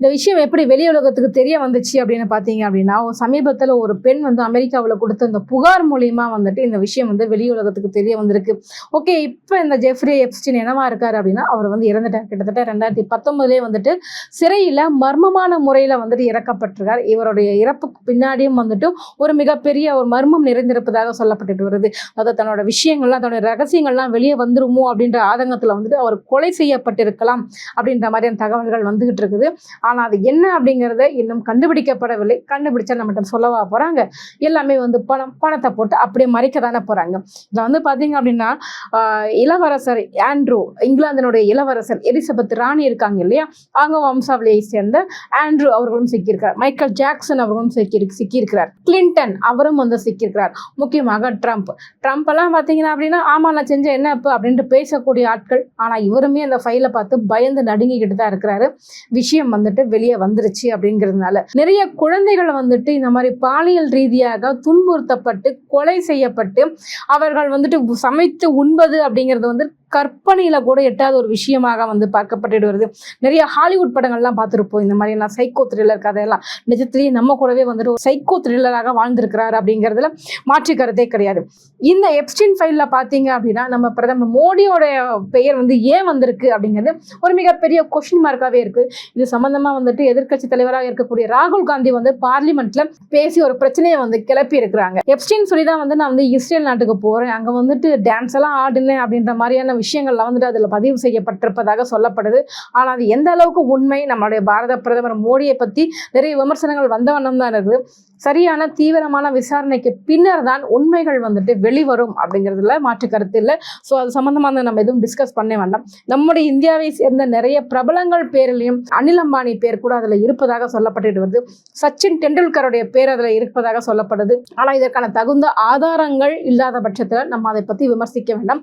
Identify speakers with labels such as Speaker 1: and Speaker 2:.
Speaker 1: இந்த விஷயம் எப்படி வெளி உலகத்துக்கு தெரிய வந்துச்சு அப்படின்னு பார்த்தீங்க அப்படின்னா, சமீபத்தில் ஒரு பெண் வந்து அமெரிக்காவில் கொடுத்த இந்த புகார் மூலியமா வந்துட்டு இந்த விஷயம் வந்து வெளி உலகத்துக்கு தெரிய வந்திருக்கு. ஓகே, இப்போ இந்த ஜெஃப்ரி எப்ஸ்டீன் என்னவா இருக்காரு அப்படின்னா, அவர் வந்து இறந்துட்டார். கிட்டத்தட்ட 2019 வந்துட்டு சிறையில் மர்மமான முறையில் வந்துட்டு இறக்கப்பட்டிருக்கார். இவருடைய இறப்புக்கு பின்னாடியும் வந்துட்டு ஒரு மிகப்பெரிய ஒரு மர்மம் நிறைந்திருப்பதாக சொல்லப்பட்டு வருது. அதாவது தன்னோட விஷயங்கள்லாம், தன்னோட ரகசியங்கள்லாம் வெளியே வந்துருமோ அப்படின்ற ஆதங்கத்தில் வந்துட்டு அவர் கொலை செய்யப்பட்டிருக்கலாம் அப்படின்ற மாதிரியான தகவல்கள் வந்துகிட்டு இருக்குது. ஆனால் அது என்ன அப்படிங்கிறத இன்னும் கண்டுபிடிக்கப்படவில்லை. கண்டுபிடிச்சா நம்மகிட்ட சொல்லவா போகிறாங்க? எல்லாமே வந்து பணத்தை போட்டு அப்படியே மறைக்க தானே போகிறாங்க. இதில் வந்து பார்த்தீங்க அப்படின்னா, இளவரசர் ஆண்ட்ரூ, இங்கிலாந்தினுடைய இளவரசர் எலிசபெத் ராணி இருக்காங்க இல்லையா, அவங்க வம்சாவளியை சேர்ந்த ஆண்ட்ரூ அவர்களும் சிக்கியிருக்கிறார். மைக்கேல் ஜாக்சன் அவர்களும் சிக்கியிருக்கிறார். கிளின்டன் அவரும் வந்து சிக்கியிருக்கிறார். முக்கியமாக ட்ரம்ப் எல்லாம் பார்த்தீங்கன்னா அப்படின்னா, ஆமா நான் செஞ்ச என்ன இப்போ அப்படின்ட்டு பேசக்கூடிய ஆட்கள். ஆனால் இவருமே அந்த ஃபைலை பார்த்து பயந்து நடுங்கிக்கிட்டு தான் இருக்கிறாரு. விஷயம் வந்துட்டு வெளியே வந்துருச்சு அப்படிங்கிறதுனால நிறைய குழந்தைகள் வந்துட்டு இந்த மாதிரி பாலியல் ரீதியாக துன்புறுத்தப்பட்டு கொலை செய்யப்பட்டு அவர்கள் வந்துட்டு சமைத்து உண்பது அப்படிங்கிறது வந்து கற்பனையில கூட எட்டாத ஒரு விஷயமாக வந்து பார்க்கப்பட்டு வருது. நிறைய ஹாலிவுட் படங்கள்லாம் பார்த்துருப்போம். இந்த மாதிரி எல்லாம் சைக்கோ த்ரில்லர் கதையெல்லாம் நிஜத்திலேயே நம்ம கூடவே வந்துட்டு ஒரு சைக்கோ த்ரில்லராக வாழ்ந்திருக்கிறார் அப்படிங்கிறதுல மாற்று கருத்தே கிடையாது. இந்த எப்ஸ்டீன் ஃபைலில் பார்த்தீங்க அப்படின்னா, நம்ம பிரதமர் மோடியோட பெயர் வந்து ஏன் வந்திருக்கு அப்படிங்கிறது ஒரு மிகப்பெரிய கொஸ்டின் மார்க்காகவே இருக்கு. இது சம்பந்தமா வந்துட்டு எதிர்க்கட்சி தலைவராக இருக்கக்கூடிய ராகுல் காந்தி வந்து பார்லிமெண்ட்ல பேசி ஒரு பிரச்சனையை வந்து கிளப்பி இருக்கிறாங்க. எப்ஸ்டீன் சொல்லி தான் வந்து நான் வந்து இஸ்ரேல் நாட்டுக்கு போறேன், அங்க வந்துட்டு டான்ஸ் எல்லாம் ஆடுனேன் அப்படின்ற மாதிரியான விஷயங்கள்லாம் வந்துட்டு அதில் பதிவு செய்யப்பட்டிருப்பதாக சொல்லப்படுது. ஆனால் அது எந்த அளவுக்கு உண்மை, நம்மளுடைய பாரத பிரதமர் மோடியை பற்றி நிறைய விமர்சனங்கள் வந்த வண்ணம் தான் இருக்குது. சரியான தீவிரமான விசாரணைக்கு பின்னர் தான் உண்மைகள் வந்துட்டு வெளிவரும் அப்படிங்கிறதுல மாற்று கருத்து இல்லை. ஸோ அது சம்மந்தமாக நம்ம எதுவும் டிஸ்கஸ் பண்ண வேண்டாம். நம்முடைய இந்தியாவை சேர்ந்த நிறைய பிரபலங்கள் பேரிலையும் அனில் அம்பானி பேர் கூட அதில் இருப்பதாக சொல்லப்பட்டு வருது. சச்சின் டெண்டுல்கருடைய பேர் அதில் இருப்பதாக சொல்லப்படுது. ஆனால் இதற்கான தகுந்த ஆதாரங்கள் இல்லாத பட்சத்தில் நம்ம அதை பற்றி விமர்சிக்க வேண்டாம்.